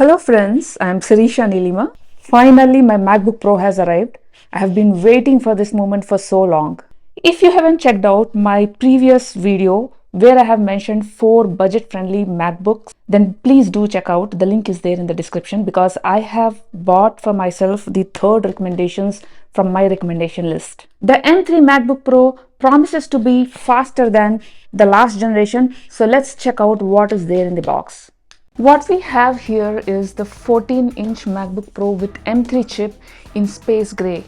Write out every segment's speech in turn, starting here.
Hello friends, I am Sirisha Neelima. Finally, my MacBook Pro has arrived. I have been waiting for this moment for so long. If you haven't checked out my previous video where I have mentioned 4 budget-friendly MacBooks, then please do check out. The link is there in the description because I have bought for myself the third recommendations from my recommendation list. The M3 MacBook Pro promises to be faster than the last generation, so let's check out what is there in the box. What we have here is the 14-inch MacBook Pro with M3 chip in space gray.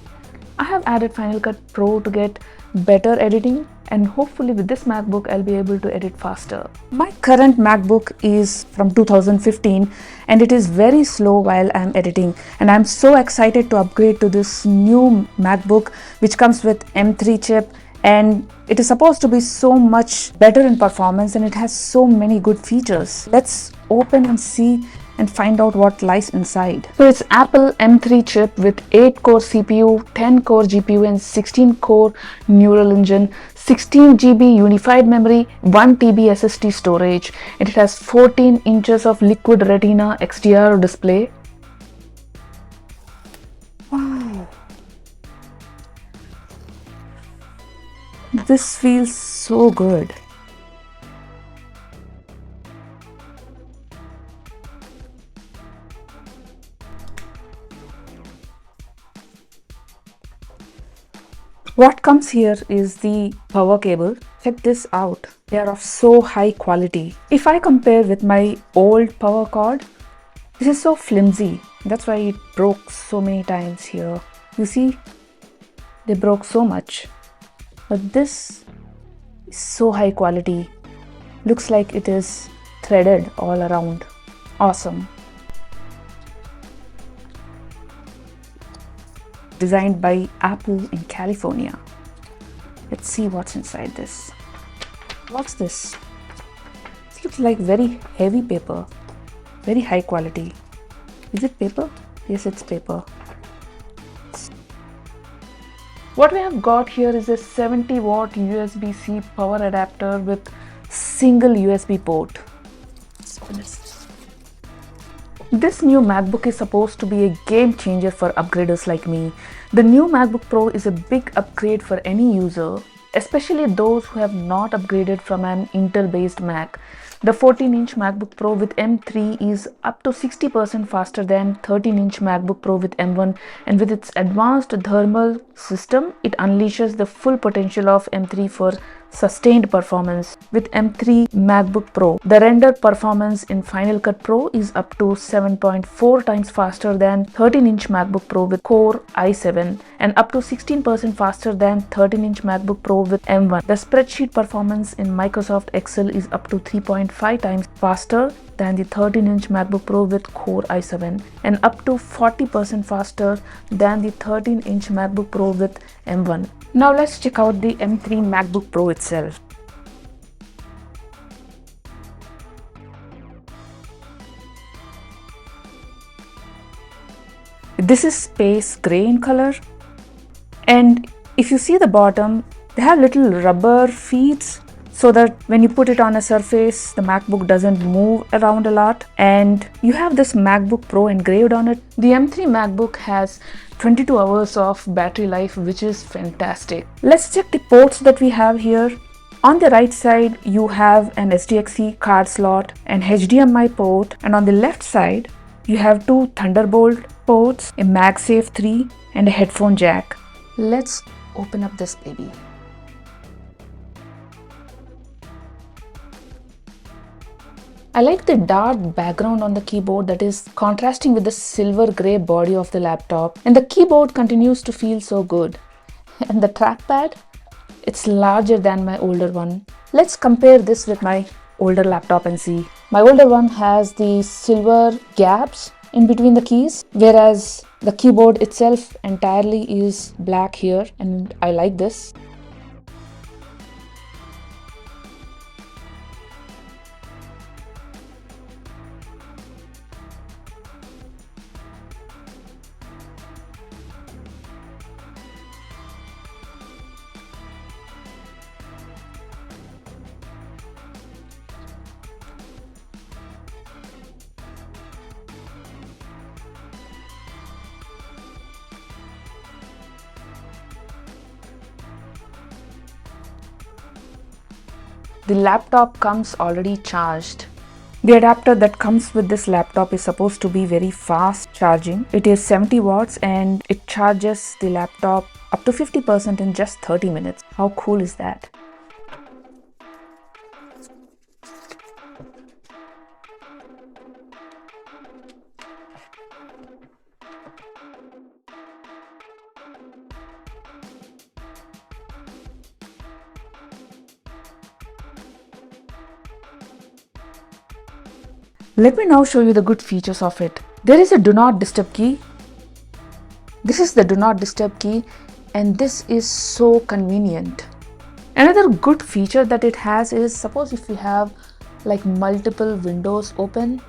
I have added Final Cut Pro to get better editing, and hopefully with this MacBook I'll be able to edit faster. My current MacBook is from 2015 and it is very slow while I'm editing, and I'm so excited to upgrade to this new MacBook which comes with M3 chip, and it is supposed to be so much better in performance and it has so many good features. Let's open and see and find out what lies inside. So it's Apple M3 chip with 8-core CPU, 10-core GPU and 16-core neural engine, 16 GB unified memory, 1 TB SSD storage. It has 14 inches of liquid retina XDR display. Wow. This feels so good. What comes here is the power cable. Check this out. They are of so high quality. If I compare with my old power cord, this is so flimsy. That's why it broke so many times here. You see, they broke so much. But this is so high quality. Looks like it is threaded all around. Awesome. Designed by Apple in California. Let's see what's inside this. What's this? This looks like very heavy paper. Very high quality. Is it paper? Yes, it's paper. What we have got here is a 70-watt USB-C power adapter with single USB port. This new MacBook is supposed to be a game changer for upgraders like me. The new MacBook Pro is a big upgrade for any user, especially those who have not upgraded from an Intel-based Mac. The 14-inch MacBook Pro with M3 is up to 60% faster than 13-inch MacBook Pro with M1, and with its advanced thermal system, it unleashes the full potential of M3 for sustained performance. With M3 MacBook Pro, the render performance in Final Cut Pro is up to 7.4 times faster than 13-inch MacBook Pro with Core i7 and up to 16% faster than 13-inch MacBook Pro with M1. The spreadsheet performance in Microsoft Excel is up to 3.5 times faster than the 13-inch MacBook Pro with Core i7 and up to 40% faster than the 13-inch MacBook Pro with M1. Now let's check out the M3 MacBook Pro itself. This is space gray in color, and if you see the bottom, they have little rubber feet so that when you put it on a surface, the MacBook doesn't move around a lot, and you have this MacBook Pro engraved on it. The M3 MacBook has 22 hours of battery life, which is fantastic. Let's check the ports that we have here. On the right side, you have an SDXC card slot, an HDMI port, and on the left side, you have 2 Thunderbolt ports, a MagSafe 3, and a headphone jack. Let's open up this baby. I like the dark background on the keyboard that is contrasting with the silver grey body of the laptop, and the keyboard continues to feel so good. And the trackpad, it's larger than my older one. Let's compare this with my older laptop and see. My older one has the silver gaps in between the keys, whereas the keyboard itself entirely is black here, and I like this. The laptop comes already charged. The adapter that comes with this laptop is supposed to be very fast charging. It is 70 watts and it charges the laptop up to 50% in just 30 minutes. How cool is that? Let me now show you the good features of it. There is a do not disturb key. This is the do not disturb key and this is so convenient. Another good feature that it has is, suppose if you have like multiple windows open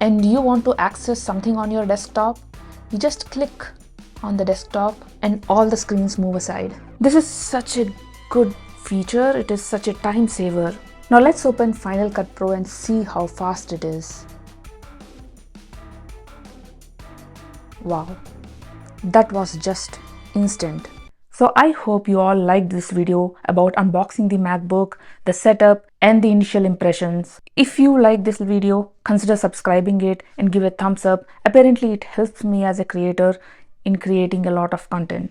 and you want to access something on your desktop, you just click on the desktop and all the screens move aside. This is such a good feature. It is such a time saver. Now let's open Final Cut Pro and see how fast it is. Wow, that was just instant. So I hope you all liked this video about unboxing the MacBook, the setup and the initial impressions. If you like this video, consider subscribing it and give a thumbs up. Apparently it helps me as a creator in creating a lot of content.